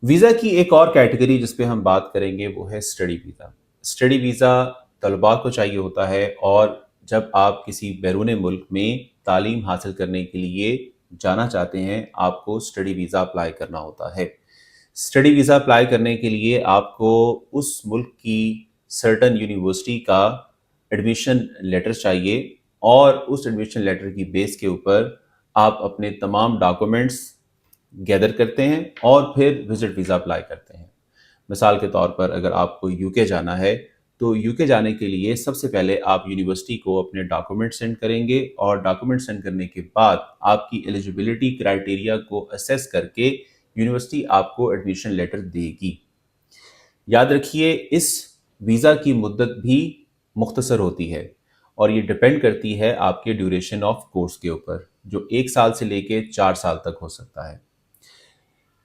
Visa کی ایک اور کیٹیگری جس پہ ہم بات کریں گے وہ ہے اسٹڈی ویزا۔ اسٹڈی ویزا طلباء کو چاہیے ہوتا ہے، اور جب آپ کسی بیرون ملک میں تعلیم حاصل کرنے کے لیے جانا چاہتے ہیں آپ کو اسٹڈی ویزا اپلائی کرنا ہوتا ہے۔ اسٹڈی ویزا اپلائی کرنے کے لیے آپ کو اس ملک کی سرٹن یونیورسٹی کا ایڈمیشن لیٹر چاہیے، اور اس ایڈمیشن لیٹر کی بیس کے اوپر آپ اپنے تمام ڈاکومنٹس گیدر کرتے ہیں اور پھر وزٹ ویزا اپلائی کرتے ہیں۔ مثال کے طور پر اگر آپ کو یو کے جانا ہے تو یو کے جانے کے لیے سب سے پہلے آپ یونیورسٹی کو اپنے ڈاکومنٹ سینڈ کریں گے، اور ڈاکومنٹ سینڈ کرنے کے بعد آپ کی ایلیجیبلٹی کرائٹیریا کو اسیس کر کے یونیورسٹی آپ کو ایڈمیشن لیٹر دے گی۔ یاد رکھیے اس ویزا کی مدت بھی مختصر ہوتی ہے، اور یہ ڈیپینڈ کرتی ہے آپ کے ڈیوریشن آف کورس کے اوپر، جو 1 سال سے لے کے 4 سال تک ہو سکتا ہے۔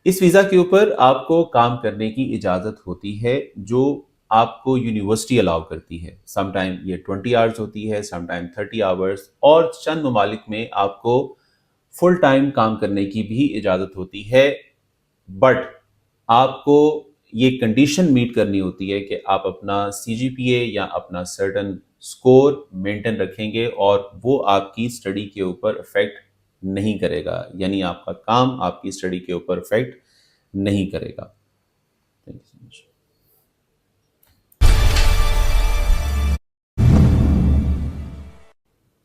اس ویزا کے اوپر آپ کو کام کرنے کی اجازت ہوتی ہے جو آپ کو یونیورسٹی الاؤ کرتی ہے۔ سم ٹائم یہ 20 آورز ہوتی ہے، سم ٹائم 30 آورز، اور چند ممالک میں آپ کو فل ٹائم کام کرنے کی بھی اجازت ہوتی ہے، بٹ آپ کو یہ کنڈیشن میٹ کرنی ہوتی ہے کہ آپ اپنا سی جی پی اے یا اپنا سرٹن سکور مینٹین رکھیں گے، اور وہ آپ کی اسٹڈی کے اوپر افیکٹ نہیں کرے گا، یعنی آپ کا کام آپ کی اسٹڈی کے اوپر افیکٹ نہیں کرے گا۔ Thank you so much.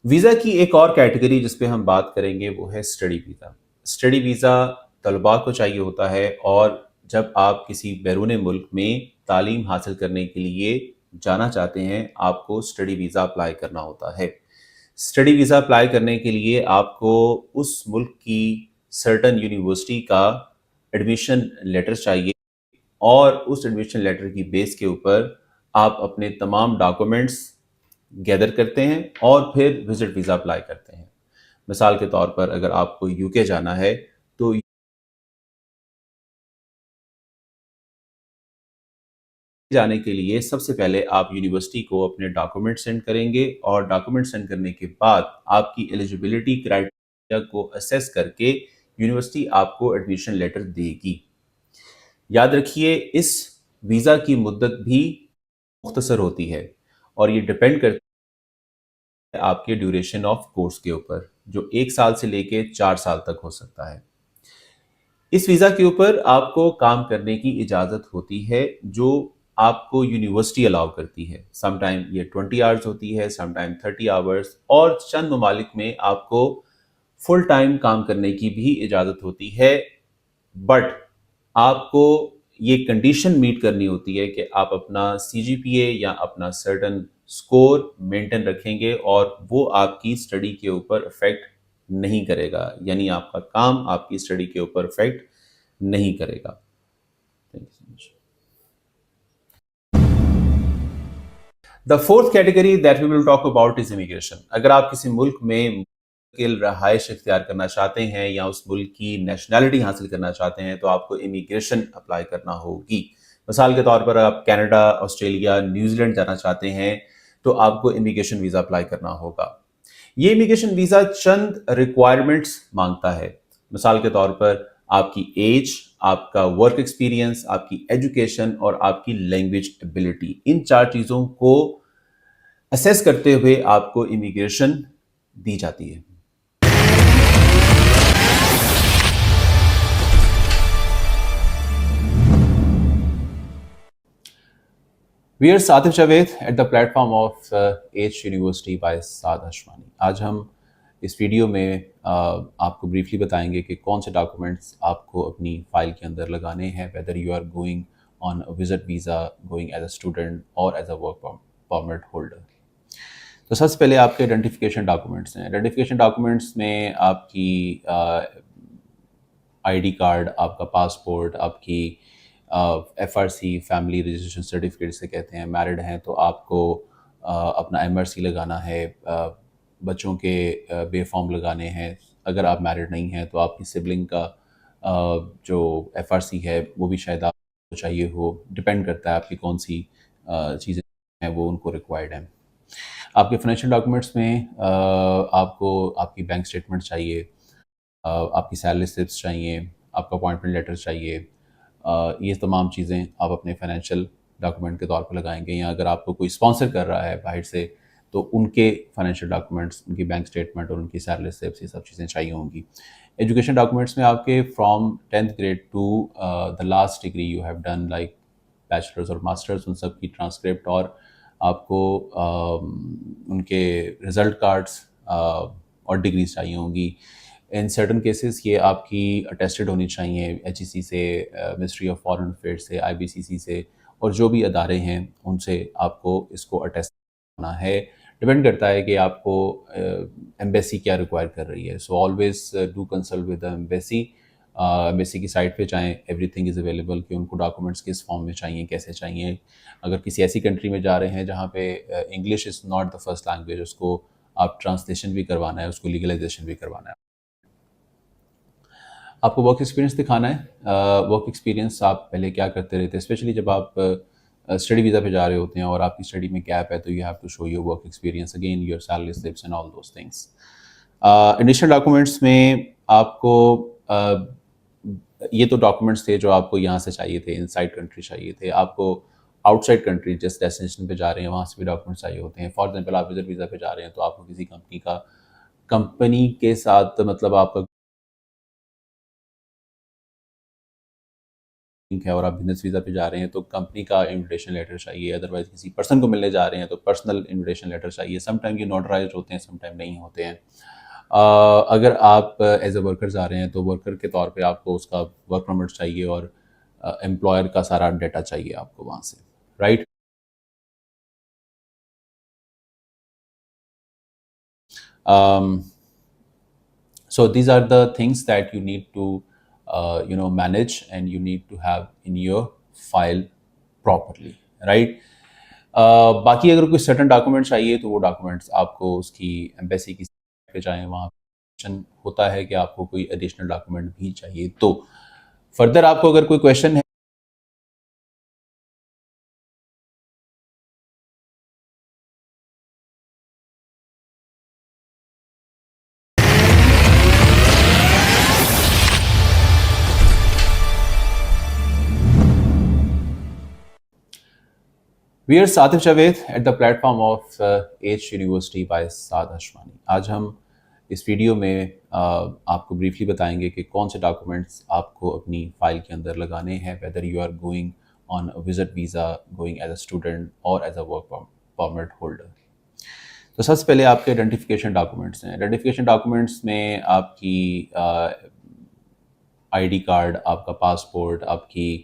Visa کی ایک اور کیٹیگری جس پہ ہم بات کریں گے وہ ہے اسٹڈی ویزا۔ اسٹڈی ویزا طلباء کو چاہیے ہوتا ہے، اور جب آپ کسی بیرون ملک میں تعلیم حاصل کرنے کے لیے جانا چاہتے ہیں آپ کو اسٹڈی ویزا اپلائی کرنا ہوتا ہے۔ اسٹڈی ویزا اپلائی کرنے کے لیے آپ کو اس ملک کی سرٹن یونیورسٹی کا ایڈمیشن لیٹر چاہیے، اور اس ایڈمیشن لیٹر کی بیس کے اوپر آپ اپنے تمام ڈاکومنٹس گیدر کرتے ہیں اور پھر وزٹ ویزا اپلائی کرتے ہیں۔ مثال کے طور پر اگر آپ کو یو کے جانا ہے تو جانے کے لیے سب سے پہلے آپ یونیورسٹی کو اپنے ڈاکومنٹ سینڈ کریں گے، اور ڈاکومنٹ سینڈ کرنے کے بعد آپ کی ایلیجیبلٹی کرائٹیریا کو اسیس کر کے یونیورسٹی آپ کو ایڈمیشن لیٹر دے گی۔ یاد رکھیے اس ویزا کی مدت بھی مختصر ہوتی ہے، اور یہ ڈیپینڈ کرتی ہے آپ کے ڈیوریشن آف کورس کے اوپر، جو 1 سال سے لے کے 4 سال تک ہو سکتا ہے۔ اس ویزا کے اوپر آپ کو کام کرنے کی اجازت ہوتی ہے جو آپ کو یونیورسٹی الاؤ کرتی ہے۔ سم ٹائم یہ 20 آورز ہوتی ہے، سم ٹائم 30 آورز، اور چند ممالک میں آپ کو فل ٹائم کام کرنے کی بھی اجازت ہوتی ہے، بٹ آپ کو یہ کنڈیشن میٹ کرنی ہوتی ہے کہ آپ اپنا سی جی پی اے یا اپنا سرٹن سکور مینٹین رکھیں گے، اور وہ آپ کی اسٹڈی کے اوپر افیکٹ نہیں کرے گا، یعنی آپ کا کام آپ کی اسٹڈی کے اوپر افیکٹ نہیں کرے گا۔ Thank you so much. The fourth category that we will talk about is immigration۔ اگر آپ کسی ملک میں مستقل رہائش اختیار کرنا چاہتے ہیں یا اس ملک کی نیشنلٹی حاصل کرنا چاہتے ہیں تو آپ کو امیگریشن اپلائی کرنا ہوگی۔ مثال کے طور پر آپ کینیڈا، آسٹریلیا، نیوزی لینڈ جانا چاہتے ہیں تو آپ کو امیگریشن ویزا اپلائی کرنا ہوگا۔ یہ امیگریشن ویزا چند ریکوائرمنٹس مانگتا ہے۔ مثال کے طور پر آپ کی ایج، آپ کا ورک ایکسپیرینس، آپ کی ایجوکیشن اور آپ کی لینگویج ایبلٹی، ان 4 چیزوں کو اسیس کرتے ہوئے آپ کو امیگریشن دی جاتی ہے۔ Whereas Atif Javed at the platform of H university by Saad Ashwani. آج ہم اس ویڈیو میں آپ کو بریفلی بتائیں گے کہ کون سے ڈاکومنٹس آپ کو اپنی فائل کے اندر لگانے ہیں، whether you are going on visit visa, going as a student اور as a work permit holder. تو سب سے پہلے آپ کے آئیڈینٹیفیکیشن ڈاکومنٹس ہیں۔ آئیڈینٹیفیکیشن ڈاکومنٹس میں آپ کی آئی ڈی کارڈ، آپ کا پاسپورٹ، آپ کی F R C family registration certificate سے کہتے ہیں، میرڈ ہیں تو آپ کو اپنا ایم آر سی لگانا ہے، بچوں کے بے فارم لگانے ہیں۔ اگر آپ میرڈ نہیں ہیں تو آپ کی سبلنگ کا جو ایف آر سی ہے وہ بھی شاید آپ کو چاہیے ہو، ڈپینڈ کرتا ہے آپ کی کون سی چیزیں ہیں وہ ان کو ریکوائرڈ ہیں۔ آپ کے فائنینشیل ڈاکومنٹس میں آپ کو آپ کی بینک اسٹیٹمنٹ چاہیے، آپ کی سیلری سلپس چاہیے، آپ کا اپوائنٹمنٹ لیٹر چاہیے، یہ تمام چیزیں آپ اپنے فائنینشیل ڈاکومنٹ کے طور پر لگائیں گے، یا اگر آپ کو کوئی اسپانسر کر رہا ہے باہر سے تو ان کے فائنینشیل ڈاکومنٹس، ان کی بینک اسٹیٹمنٹ اور ان کی سیلری سلپس، یہ سب چیزیں چاہیے ہوں گی۔ ایجوکیشن ڈاکومنٹس میں آپ کے from 10th grade to the last degree you have done like bachelors اور ماسٹرز، ان سب کی ٹرانسکرپٹ، اور آپ کو ان کے رزلٹ کارڈس اور ڈگریز چاہیے ہوں گی۔ ان سرٹن کیسز یہ آپ کی اٹیسٹڈ ہونی چاہیے ایچ ای سی سے، منسٹری آف فارن افیئرس سے، آئی بی سی سی سے، اور جو بھی ادارے ہیں ان سے آپ کو اس کو اٹیسٹ کرنا ہے۔ ڈپینڈ کرتا ہے کہ آپ کو ایمبیسی کیا ریکوائر کر رہی ہے، so always do consult with the embassy. Embassy کی سائٹ پہ جائیں، ایوری تھنگ از اویلیبل کہ ان کو ڈاکومنٹس کس فارم میں چاہیے، کیسے چاہیے۔ اگر کسی ایسی کنٹری میں جا رہے ہیں جہاں پہ English is not the first language, اس کو آپ ٹرانسلیشن بھی کروانا ہے، اس کو لیگلائزیشن بھی کروانا ہے۔ آپ کو ورک ایکسپیرینس دکھانا ہے۔ ورک ایکسپیرینس آپ پہلے کیا کرتے رہتے، اسپیشلی جب آپ اسٹڈی ویزا پہ جا رہے ہوتے ہیں اور آپ کی اسٹڈی میں گیپ ہے، تو you have to show your work experience, again your salary slips and all those things. Initial documents میں آپ کو یہ تو ڈاکومنٹس تھے جو آپ کو یہاں سے چاہیے تھے، ان سائڈ کنٹری چاہیے تھے۔ آپ کو آؤٹ سائڈ کنٹری جس ڈیسٹینیشن پہ جا رہے ہیں وہاں سے بھی ڈاکومنٹس چاہیے ہوتے ہیں۔ فار ایگزامپل آپ وزٹ ویزا پہ جا رہے ہیں تو آپ کو کسی کمپنی کے ساتھ، مطلب آپ کا ہے اور آپ بزنس ویزا پہ جا رہے ہیں تو کمپنی کا انویٹیشن لیٹر چاہیے، ادروائز کسی پرسن کو ملنے جا رہے ہیں تو پرسنل انویٹیشن لیٹر چاہیے۔ سم ٹائم یہ نوٹرائزڈ ہوتے ہیں، سم ٹائم نہیں ہوتے ہیں۔ اگر آپ ایز اے ورکر آ رہے ہیں تو ورکر کے طور پہ آپ کو اس کا ورک پرمٹ چاہیے، اور امپلائر کا سارا ڈیٹا چاہیے آپ کو وہاں سے، right. So these are the things that you need to manage and you need to have in your file properly, right? باقی اگر کوئی سرٹن ڈاکومنٹ چاہیے تو وہ ڈاکومنٹس آپ کو اس کی ایمبیسی کی پہ جائیں، وہاں ہوتا ہے کہ آپ کو کوئی ایڈیشنل ڈاکومنٹ بھی چاہیے۔ تو فردر آپ کو اگر کوئی کویشچن ہے whereas Atif Javed at the platform of H university by Saad Ashwani. آج ہم اس ویڈیو میں آپ کو بریفلی بتائیں گے کہ کون سے ڈاکومنٹس آپ کو اپنی فائل کے اندر لگانے ہیں، whether you are going on visit visa, going as a student اور as a work permit holder. تو سب سے پہلے آپ کے آئیڈینٹیفیکیشن ڈاکومنٹس ہیں۔ آئیڈینٹیفیکیشن ڈاکومنٹس میں آپ کی آئی ڈی کارڈ، آپ کا پاسپورٹ، آپ کی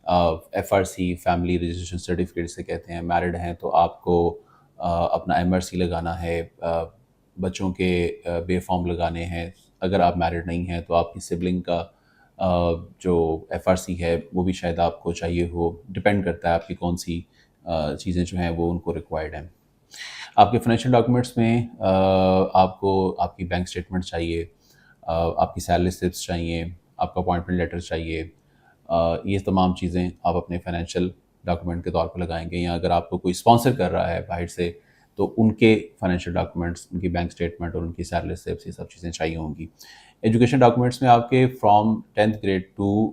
F R C family registration certificate سے کہتے ہیں، میرڈ ہیں تو آپ کو اپنا ایم آر سی لگانا ہے، بچوں کے بے فارم لگانے ہیں۔ اگر آپ میرڈ نہیں ہیں تو آپ کی سبلنگ کا جو ایف آر سی ہے وہ بھی شاید آپ کو چاہیے ہو، ڈپینڈ کرتا ہے آپ کی کون سی چیزیں جو ہیں وہ ان کو ریکوائرڈ ہیں۔ آپ کے فائنینشیل ڈاکومنٹس میں آپ کو آپ کی بینک اسٹیٹمنٹ چاہیے، آپ کی سیلری سلپس چاہیے، آپ کا اپوائنٹمنٹ لیٹر چاہیے۔ یہ تمام چیزیں آپ اپنے فائنینشیل ڈاکومنٹ کے طور پر لگائیں گے، یا اگر آپ کو کوئی اسپانسر کر رہا ہے باہر سے تو ان کے فائنینشیل ڈاکومنٹس، ان کی بینک اسٹیٹمنٹ اور ان کی سیلری سلپس، یہ سب چیزیں چاہیے ہوں گی۔ ایجوکیشن ڈاکومنٹس میں آپ کے from 10th grade to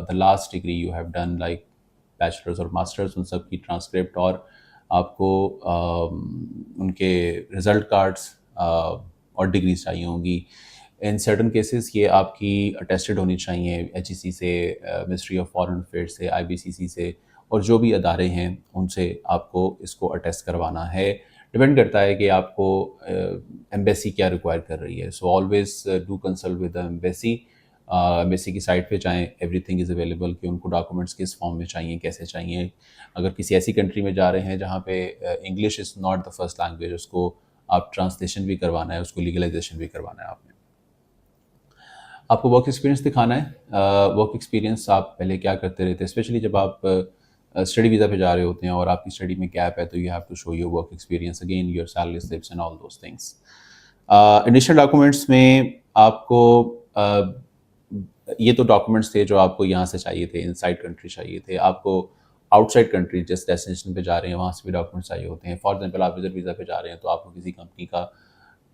the last degree you have done like bachelors اور ماسٹرز، ان سب کی ٹرانسکرپٹ، اور آپ کو ان کے رزلٹ کارڈس اور ڈگریز چاہیے ہوں گی۔ ان سرٹن کیسز یہ آپ کی اٹیسٹڈ ہونی چاہیے ایچ ای سی سے، منسٹری آف فارن افیئرس سے، آئی بی سی سی سے، اور جو بھی ادارے ہیں ان سے آپ کو اس کو اٹیسٹ کروانا ہے۔ ڈپینڈ کرتا ہے کہ آپ کو ایمبیسی کیا ریکوائر کر رہی ہے، so always do consult with the embassy. Embassy کی سائٹ پہ جائیں، ایوری تھنگ از اویلیبل کہ ان کو ڈاکومنٹس کس فارم میں چاہیے، کیسے چاہیے۔ اگر کسی ایسی کنٹری میں جا رہے ہیں جہاں پہ English is not the first language, اس کو آپ ٹرانسلیشن بھی کروانا ہے، اس کو لیگلائزیشن بھی کروانا ہے آپ نے۔ آپ کو ورک ایکسپیرینس دکھانا ہے۔ ورک ایکسپیرینس آپ پہلے کیا کرتے رہتے، اسپیشلی جب آپ اسٹڈی ویزا پہ جا رہے ہوتے ہیں اور آپ کی اسٹڈی میں گیپ ہے تو you have to show your work experience, again your salary slips and all those things. Initial documents میں آپ کو یہ تو ڈاکومنٹس تھے جو آپ کو یہاں سے چاہیے تھے، ان سائڈ کنٹری چاہیے تھے۔ آپ کو آؤٹ سائڈ کنٹری جس ڈیسٹینیشن پہ جا رہے ہیں وہاں سے بھی ڈاکومنٹس چاہیے ہوتے ہیں۔ فار ایگزامپل آپ وزٹ ویزا پہ جا رہے ہیں تو آپ کو کسی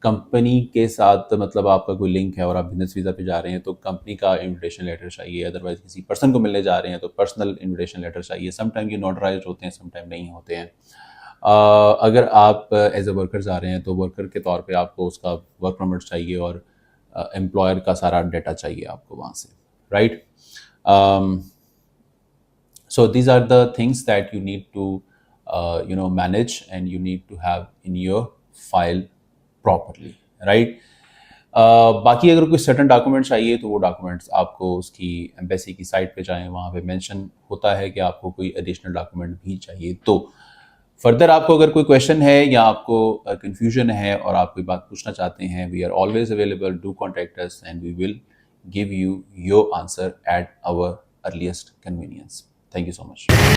کمپنی کے ساتھ مطلب آپ کا کوئی لنک ہے اور آپ بزنس ویزا پہ جا رہے ہیں تو کمپنی کا انویٹیشن لیٹر چاہیے، ادروائز کسی پرسن کو ملنے جا رہے ہیں تو پرسنل انویٹیشن لیٹر چاہیے. سم ٹائم یہ نوٹرائزڈ ہوتے ہیں، سم ٹائم نہیں ہوتے ہیں. اگر آپ ایز اے ورکر جا رہے ہیں تو ورکر کے طور پہ آپ کو اس کا ورک پرمٹ چاہیے اور امپلائر کا سارا ڈیٹا چاہیے آپ کو وہاں سے، right. So these are the things that you need to manage and you need to have in your file properly, right. باقی اگر کوئی سرٹن ڈاکومنٹ چاہیے تو وہ ڈاکومنٹس آپ کو اس کی ایمبیسی کی سائٹ پہ جائیں، وہاں پہ مینشن ہوتا ہے کہ آپ کو کوئی ایڈیشنل ڈاکومنٹ بھی چاہیے. تو فردر آپ کو اگر کوئی کویشچن ہے یا آپ کو کنفیوژن ہے اور آپ کوئی بات پوچھنا چاہتے ہیں، we are always available. Do contact us and we will give you your answer at our earliest convenience. Thank you so much.